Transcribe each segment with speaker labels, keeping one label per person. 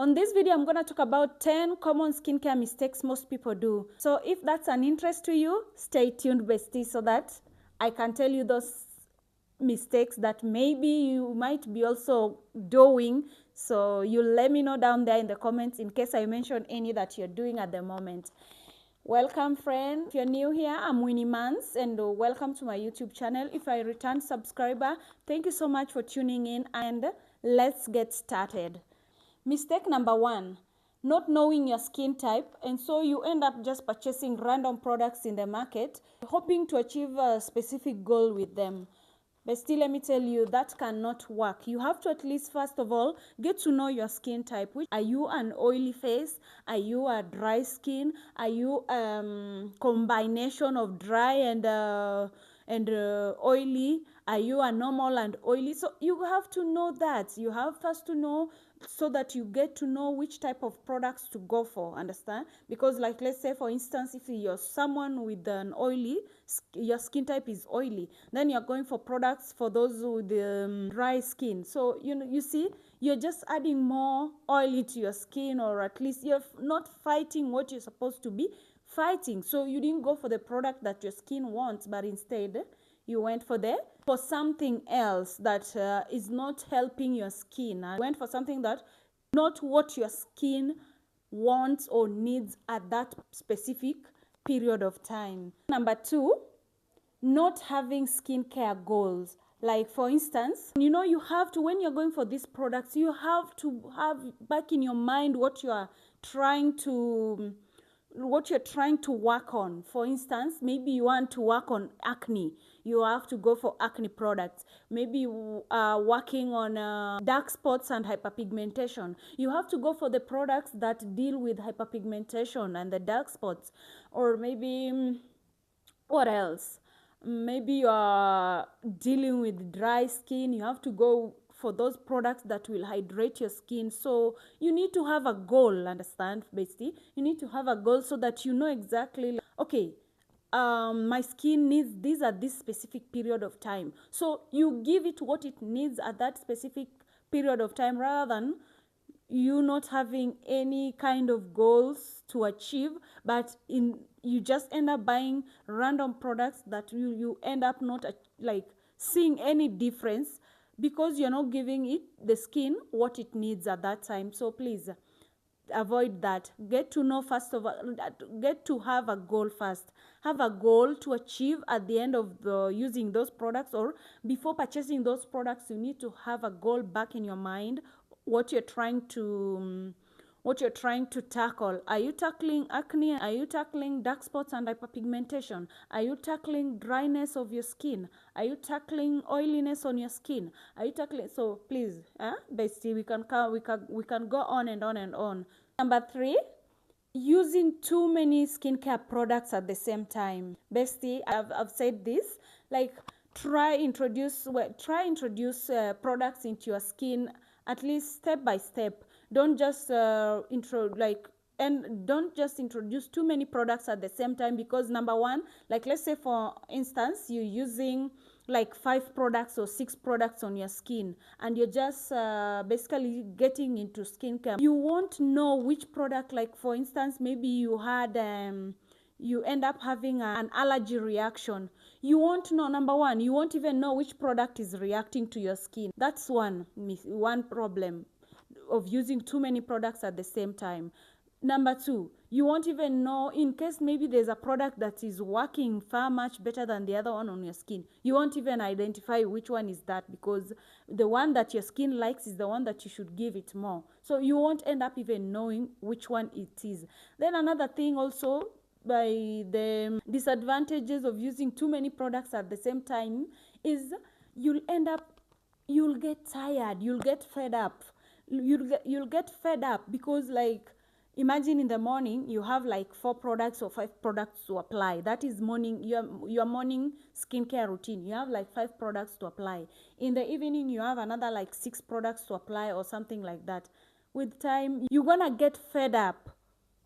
Speaker 1: On this video, I'm going to talk about 10 common skincare mistakes most people do. So if that's an interest to you, stay tuned, bestie, so that I can tell you those mistakes that maybe you might be also doing. So you let me know down there in the comments in case I mention any that you're doing at the moment. Welcome, friend. If you're new here, I'm Winnie Mans, and welcome to my YouTube channel. If I return subscriber, thank you so much for tuning in, and let's get started. Mistake number 1, not knowing your skin type, and so you end up just purchasing random products in the market, hoping to achieve a specific goal with them. But still, let me tell you, that cannot work. You have to at least, first of all, get to know your skin type. Are you an oily face? Are you a dry skin? Are you combination of dry and oily? Are you a normal and oily? So you have to know that. You have first to know so that you get to know which type of products to go for, understand? Because like, let's say for instance, if you're someone with an oily, your skin type is oily, then you're going for products for those with dry skin. So you see, you're just adding more oily to your skin, or at least you're not fighting what you're supposed to be fighting. So you didn't go for the product that your skin wants, but instead you went for something else that is not helping your skin. I went for something that not what your skin wants or needs at that specific period of time. Number 2, not having skincare goals. Like for instance, you have to, when you're going for these products, you have to have back in your mind what you're trying to work on. For instance, maybe you want to work on acne, you have to go for acne products. Maybe you are working on dark spots and hyperpigmentation, you have to go for the products that deal with hyperpigmentation and the dark spots. Or maybe what else, maybe you are dealing with dry skin, you have to go for those products that will hydrate your skin. So you need to have a goal, understand, bestie? You need to have a goal so that you know exactly, okay, my skin needs this at this specific period of time. So you give it what it needs at that specific period of time, rather than you not having any kind of goals to achieve, but you just end up buying random products that you end up not like seeing any difference, because you're not giving it, the skin, what it needs at that time. So please avoid that. Get to know first of all, get to have a goal first. Have a goal to achieve at the end of using those products, or before purchasing those products. You need to have a goal back in your mind, what you're trying to tackle. Are you tackling acne? Are you tackling dark spots and hyperpigmentation? Are you tackling dryness of your skin? Are you tackling oiliness on your skin? Are you tackling? So please, bestie, we can go on and on and on. Number 3, using too many skincare products at the same time. Bestie, I've said this, like, try introduce products into your skin, at least step by step. Don't just don't just introduce too many products at the same time, because number 1, like, let's say for instance, you're using like 5 products or 6 products on your skin, and you're just basically getting into skincare. You won't know which product, like for instance, maybe you had you end up having an allergy reaction. You won't know. Number 1, you won't even know which product is reacting to your skin. That's one problem of using too many products at the same time. Number 2, you won't even know, in case maybe there's a product that is working far much better than the other one on your skin. You won't even identify which one is that, because the one that your skin likes is the one that you should give it more. So you won't end up even knowing which one it is. Then another thing also, by the disadvantages of using too many products at the same time, is you'll get tired, you'll get fed up. You'll get fed up, because like, imagine in the morning you have like 4 products or 5 products to apply. That is your morning skincare routine. You have like 5 products to apply. In the evening you have another like 6 products to apply, or something like that. With time, you're gonna get fed up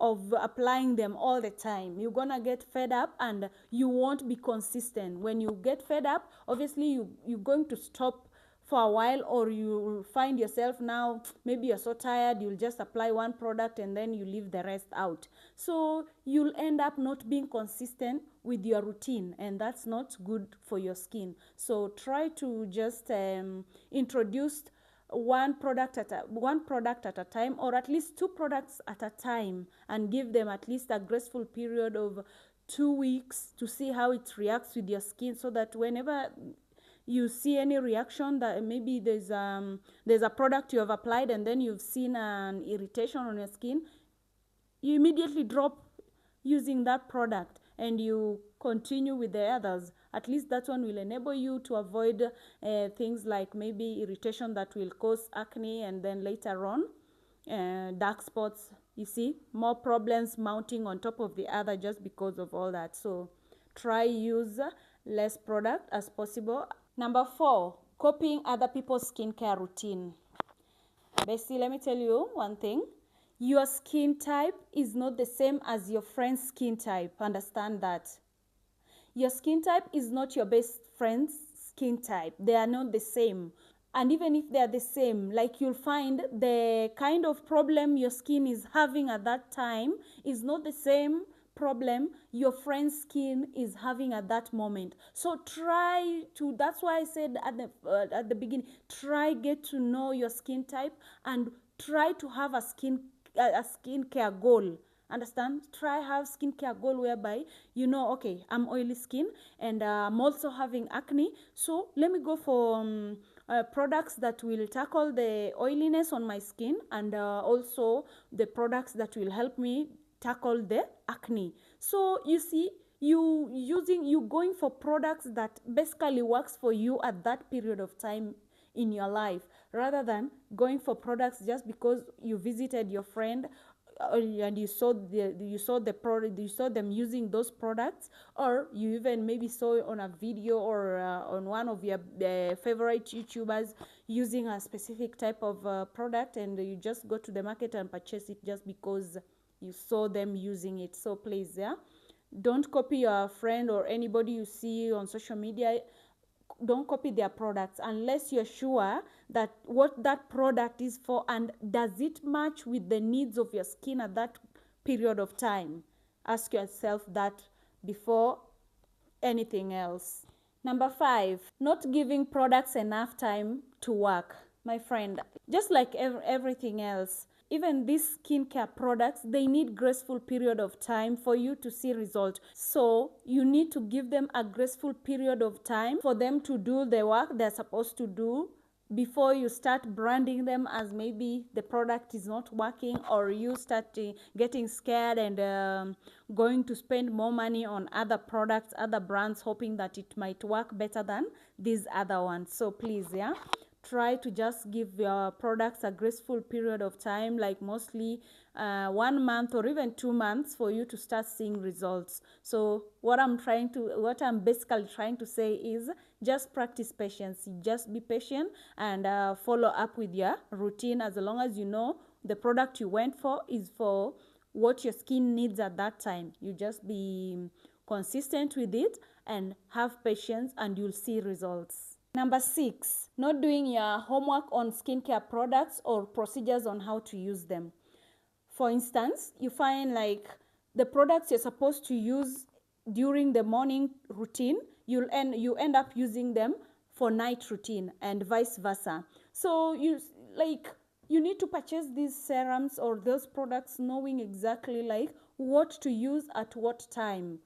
Speaker 1: of applying them all the time. You're gonna get fed up, and you won't be consistent. When you get fed up, obviously you're going to stop for a while, or you find yourself now, maybe you're so tired, you'll just apply one product and then you leave the rest out. So you'll end up not being consistent with your routine, and that's not good for your skin. So try to just introduce one product at a time, or at least 2 products at a time, and give them at least a graceful period of 2 weeks to see how it reacts with your skin, so that whenever you see any reaction, that maybe there's a product you have applied and then you've seen an irritation on your skin, you immediately drop using that product and you continue with the others. At least that one will enable you to avoid things like maybe irritation that will cause acne, and then later on dark spots. You see, more problems mounting on top of the other just because of all that. So try use less product as possible. Number 4, copying other people's skincare routine. Bestie, let me tell you one thing. Your skin type is not the same as your friend's skin type. Understand that. Your skin type is not your best friend's skin type. They are not the same. And even if they are the same, like, you'll find the kind of problem your skin is having at that time is not the same problem your friend's skin is having at that moment. So that's why I said at the beginning, get to know your skin type, and try to have a skincare goal. Understand? Try have skincare goal whereby you know, okay, I'm oily skin and I'm also having acne, so let me go for products that will tackle the oiliness on my skin, and also the products that will help me tackle the acne. So you see, you going for products that basically works for you at that period of time in your life, rather than going for products just because you visited your friend and you saw them using those products, or you even maybe saw on a video, or on one of your favorite YouTubers using a specific type of product, and you just go to the market and purchase it just because you saw them using it. So please, don't copy your friend or anybody you see on social media. Don't copy their products unless you're sure that what that product is for, and does it match with the needs of your skin at that period of time. Ask yourself that before anything else. Number 5, not giving products enough time to work. My friend, just like everything else, even these skincare products, they need graceful period of time for you to see result. So you need to give them a graceful period of time for them to do the work they're supposed to do before you start branding them as maybe the product is not working, or you start getting scared and going to spend more money on other products, other brands, hoping that it might work better than these other ones. So please, try to just give your products a graceful period of time, like mostly 1 month or even 2 months, for you to start seeing results. So what I'm basically trying to say is, just practice patience. Just be patient and follow up with your routine. As long as you know the product you went for is for what your skin needs at that time, you just be consistent with it and have patience, and you'll see results. Number 6, not doing your homework on skincare products or procedures on how to use them. For instance, you find like the products you're supposed to use during the morning routine, you end up using them for night routine, and vice versa. So you need to purchase these serums or those products knowing exactly like what to use at what time.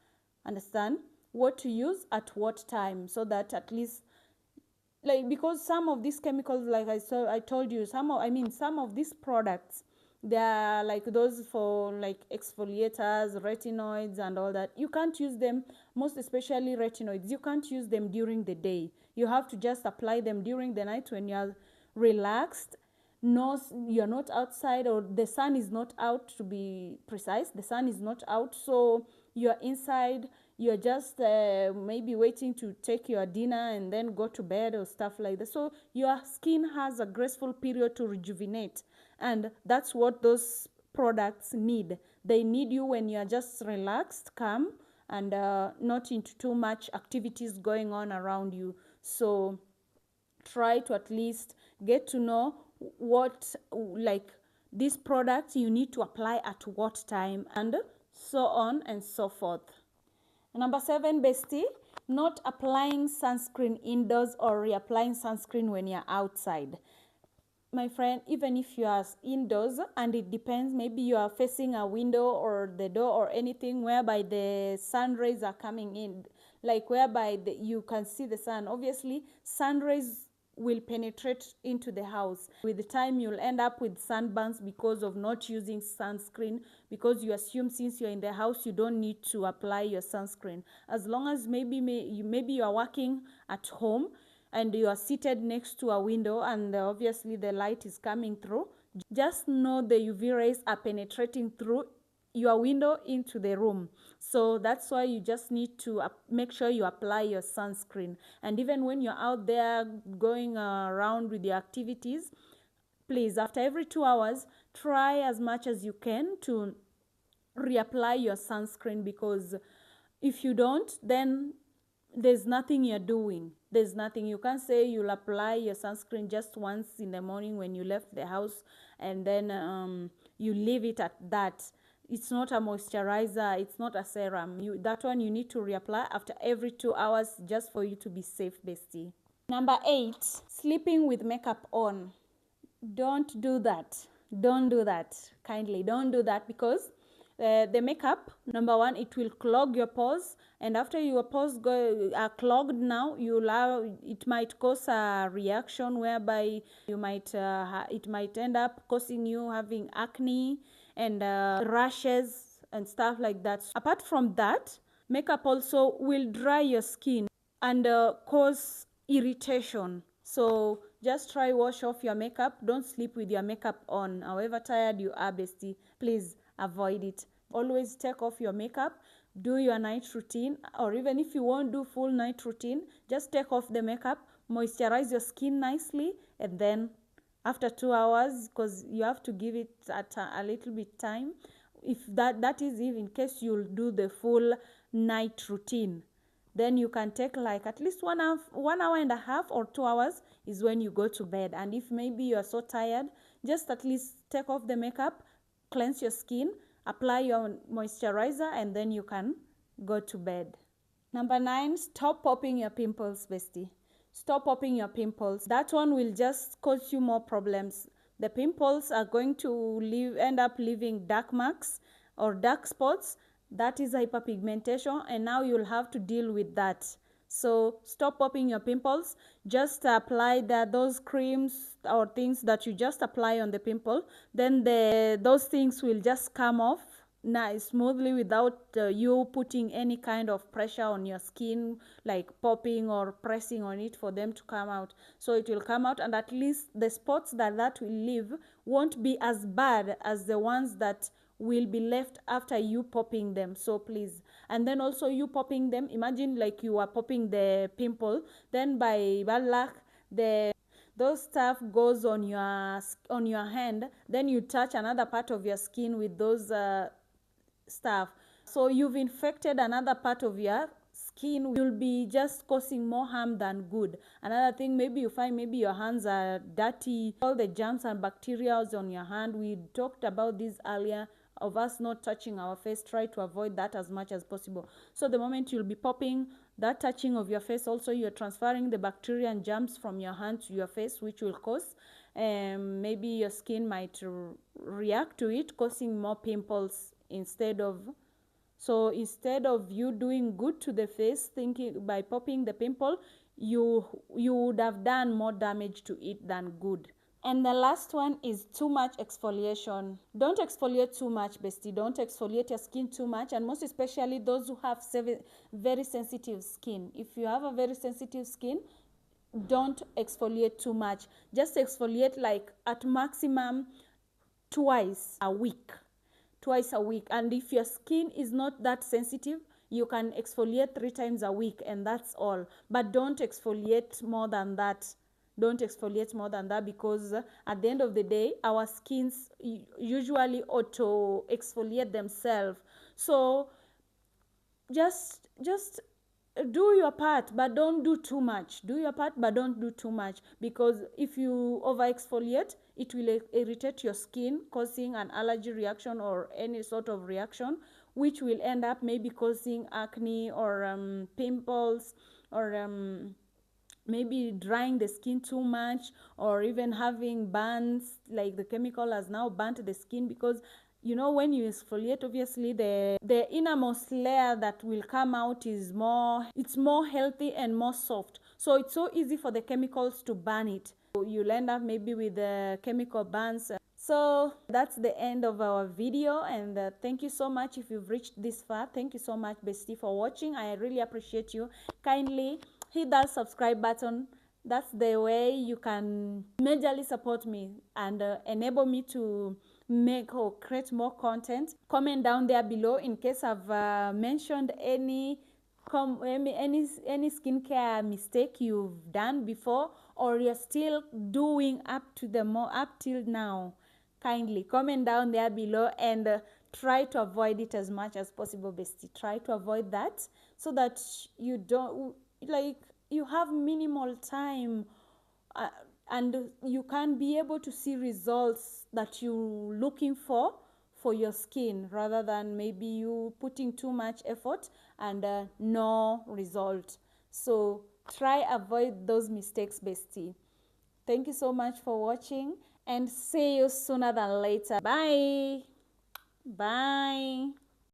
Speaker 1: Understand? What to use at what time, so that at least, like, because some of these chemicals, like I told you, some of these products, they are like those for like exfoliators, retinoids and all that. You can't use them, most especially retinoids, you can't use them during the day. You have to just apply them during the night when you're relaxed. No, you're not outside, or the sun is not out, to be precise. The sun is not out, so you're inside. You're just maybe waiting to take your dinner and then go to bed or stuff like that. So your skin has a graceful period to rejuvenate, and that's what those products need. They need you when you're just relaxed, calm, and not into too much activities going on around you. So try to at least get to know what, like, this product you need to apply at what time, and so on and so forth. Number 7, bestie, not applying sunscreen indoors or reapplying sunscreen when you're outside. My friend, even if you are indoors, and it depends, maybe you are facing a window or the door or anything whereby the sun rays are coming in, like whereby you can see the sun, obviously sun rays will penetrate into the house. With the time, you'll end up with sunburns because of not using sunscreen, because you assume since you're in the house you don't need to apply your sunscreen. As long as maybe you are working at home and you are seated next to a window, and obviously the light is coming through, just know the UV rays are penetrating through your window into the room. So that's why you just need to make sure you apply your sunscreen. And even when you're out there going around with your activities, please, after every 2 hours, try as much as you can to reapply your sunscreen, because if you don't, then there's nothing you're doing. There's nothing. You can't say you'll apply your sunscreen just once in the morning when you left the house, and then you leave it at that. It's not a moisturizer, it's not a serum. That one you need to reapply after every 2 hours, just for you to be safe, bestie. Number 8, sleeping with makeup on. Don't do that. Don't do that. Kindly don't do that, because the makeup, number 1, it will clog your pores, and after your pores are clogged, now it might cause a reaction whereby you might it might end up causing you having acne and rashes and stuff like that. Apart from that, makeup also will dry your skin and cause irritation. So just try wash off your makeup. Don't sleep with your makeup on. However tired you are, bestie, please avoid it. Always take off your makeup, do your night routine, or even if you won't do full night routine, just take off the makeup, moisturize your skin nicely, and then after 2 hours, because you have to give it a little bit time, if that is if in case you'll do the full night routine, then you can take like at least 1 hour and a half or 2 hours is when you go to bed. And if maybe you are so tired, just at least take off the makeup, cleanse your skin, apply your moisturizer, and then you can go to bed. Number 9, stop popping your pimples, bestie. Stop popping your pimples. That one will just cause you more problems. The pimples are going to end up leaving dark marks or dark spots. That is hyperpigmentation, and now you'll have to deal with that. So stop popping your pimples. Just apply those creams or things that you just apply on the pimple. Then those things will just come off nice smoothly without you putting any kind of pressure on your skin, like popping or pressing on it for them to come out. So it will come out, and at least the spots that will leave won't be as bad as the ones that will be left after you popping them. So please. And then also, you popping them, imagine like you are popping the pimple, then by bad luck those stuff goes on your hand, then you touch another part of your skin with those stuff, so you've infected another part of your skin. You'll be just causing more harm than good. Another thing, maybe you find maybe your hands are dirty, all the germs and bacteria on your hand. We talked about this earlier, of us not touching our face. Try to avoid that as much as possible. So the moment you'll be popping, that touching of your face, also you're transferring the bacteria and germs from your hand to your face, which will cause maybe your skin might react to it, causing more pimples instead of you doing good to the face, thinking by popping the pimple, you would have done more damage to it than good. And the last one is too much exfoliation. Don't exfoliate too much, bestie. Don't exfoliate your skin too much, and most especially those who have very sensitive skin. If you have a very sensitive skin, don't exfoliate too much. Just exfoliate like at maximum twice a week. And if your skin is not that sensitive, you can exfoliate 3 times a week, and that's all. But don't exfoliate more than that. Because at the end of the day, our skins usually auto exfoliate themselves. So just do your part, but don't do too much. Do your part, but don't do too much, because if you over exfoliate, it will irritate your skin, causing an allergy reaction or any sort of reaction, which will end up maybe causing acne or pimples, or maybe drying the skin too much, or even having burns, like the chemical has now burnt the skin. Because you know, when you exfoliate, obviously the innermost layer that will come out is more healthy and more soft, so it's so easy for the chemicals to burn it. So you'll end up maybe with the chemical burns. So that's the end of our video, and thank you so much if you've reached this far. Thank you so much, bestie, for watching. I really appreciate you. Kindly hit that subscribe button. That's the way you can majorly support me and enable me to make or create more content. Comment down there below in case I've mentioned any skincare mistake you've done before, or you're still doing up till now. Kindly comment down there below, and try to avoid it as much as possible, bestie. Try to avoid that, so that you don't, like, you have minimal time, and you can be able to see results that you're looking for your skin, rather than maybe you putting too much effort and no result. So try avoid those mistakes, bestie. Thank you so much for watching, and see you sooner than later. Bye. Bye.